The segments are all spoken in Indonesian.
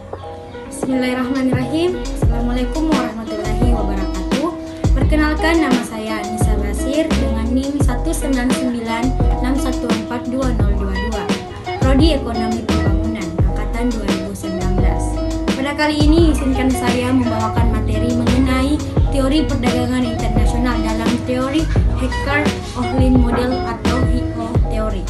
Bismillahirrahmanirrahim. Assalamualaikum warahmatullahi wabarakatuh. Perkenalkan, nama saya Nisa Basir dengan NIM 19961420022, Prodi Ekonomi Pembangunan Angkatan 2019. Pada kali ini izinkan saya membawakan materi mengenai teori perdagangan internasional dalam teori Hecker-Ohlin Model atau HIO teori.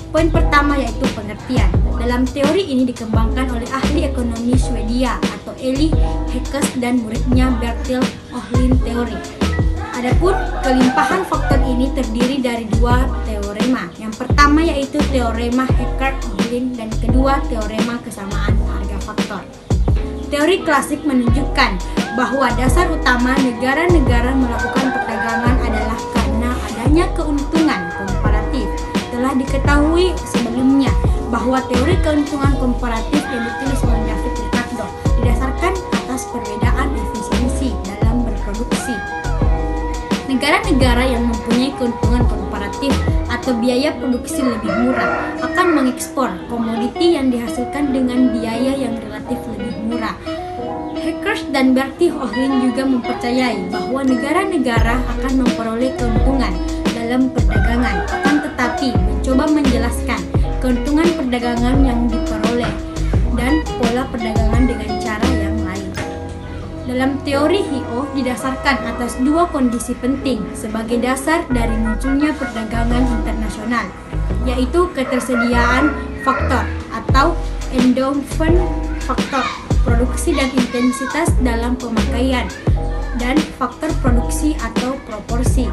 Poin pertama yaitu pengertian. Dalam teori ini dikembangkan oleh ahli ekonomi Swedia atau Eli Heckes dan muridnya Bertil Ohlin teori. Adapun kelimpahan faktor ini terdiri dari dua teorema. Yang pertama yaitu teorema Hecker-Ohlin dan kedua teorema kesamaan harga faktor. Teori klasik menunjukkan bahwa dasar utama negara-negara melakukan perdagangan adalah karena adanya keuntungan komparatif. Telah diketahui sebelumnya bahwa teori keuntungan komparatif yang ditulis oleh David Ricardo didasarkan atas perbedaan efisiensi dalam berproduksi. Negara-negara yang mempunyai keuntungan komparatif atau biaya produksi lebih murah akan mengekspor komoditi yang dihasilkan dengan biaya yang relatif lebih murah. Heckers dan Bertil Ohlin juga mempercayai bahwa negara-negara akan memperoleh keuntungan dalam perdagangan, akan tetapi mencoba menjelaskan keuntungan perdagangan yang diperoleh dan pola perdagangan dengan cara yang lain. Dalam teori HIO didasarkan atas dua kondisi penting sebagai dasar dari munculnya perdagangan internasional, yaitu ketersediaan faktor atau endowment faktor, produksi dan intensitas dalam pemakaian, dan faktor produksi atau proporsi.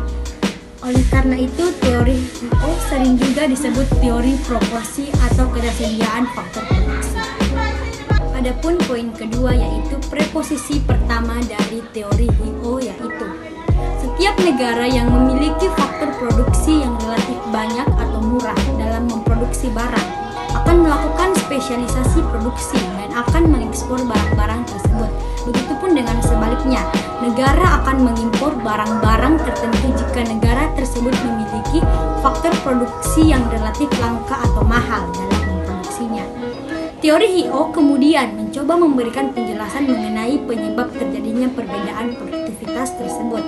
Oleh karena itu, teori HIO sering juga disebut teori proporsi atau ketersediaan faktor produksi. Adapun poin kedua yaitu preposisi pertama dari teori HIO, yaitu setiap negara yang memiliki faktor produksi yang relatif banyak atau murah dalam memproduksi barang akan melakukan spesialisasi produksi dan akan mengekspor barang-barang tersebut. Begitupun dengan sebaliknya, negara akan mengimpor barang-barang tertentu jika negara tersebut memiliki faktor produksi yang relatif langka atau mahal dalam memproduksinya. Teori HIO kemudian mencoba memberikan penjelasan mengenai penyebab terjadinya perbedaan produktivitas tersebut.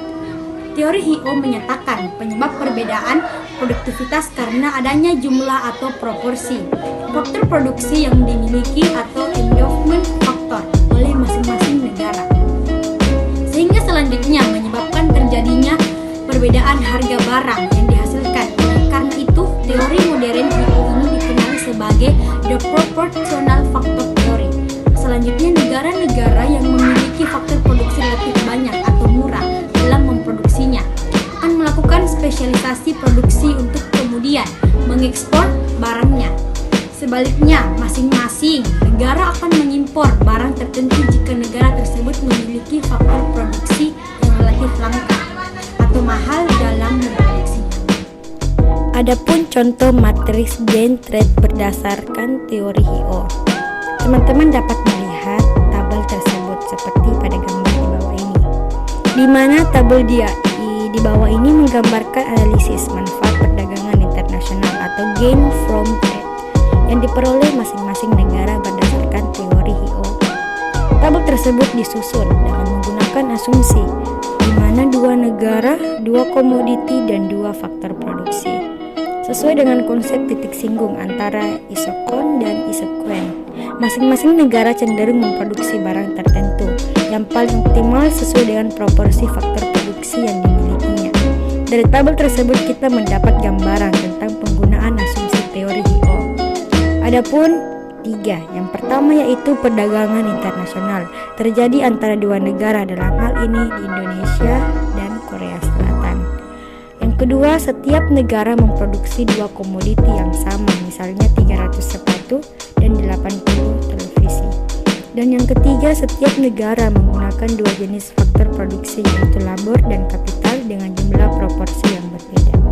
Teori HIO menyatakan penyebab perbedaan produktivitas karena adanya jumlah atau proporsi faktor produksi yang dimiliki atau endowment faktor oleh masing-masing negara, sehingga selanjutnya menyebabkan terjadinya perbedaan harga barang yang dihasilkan. Oleh karena itu, teori modern HIO ini dikenal sebagai the proportional factor theory. Selanjutnya, negara-negara yang memiliki faktor produksi relatif banyak atau murah dalam memproduksinya akan melakukan spesialisasi produksi untuk kemudian mengekspor barangnya. Sebaliknya, masing-masing negara akan mengimpor barang tertentu jika negara tersebut memiliki faktor produksi yang relatif langka atau mahal dalam memproduksinya. Adapun contoh matriks gain trade berdasarkan teori HIO. Teman-teman dapat melihat tabel tersebut seperti pada gambar di bawah ini, di mana tabel di bawah ini menggambarkan analisis manfaat perdagangan internasional atau gain from trade yang diperoleh masing-masing negara berdasarkan teori HIO. Tabel tersebut disusun dengan menggunakan asumsi di mana dua negara, dua komoditi, dan dua faktor produksi, sesuai dengan konsep titik singgung antara isokon dan isoquen. Masing-masing negara cenderung memproduksi barang tertentu yang paling optimal sesuai dengan proporsi faktor produksi yang dimilikinya. Dari tabel tersebut kita mendapat gambaran tentang penggunaan asumsi teori HIO. Adapun tiga, yang pertama yaitu perdagangan internasional terjadi antara dua negara, dalam hal ini di Indonesia dan Korea Selatan. Yang kedua, setiap negara memproduksi dua komoditi yang sama, misalnya 300 sepatu dan 80 televisi. Dan yang ketiga, setiap negara menggunakan dua jenis faktor produksi, yaitu labor dan kapital, dengan jumlah proporsi yang berbeda.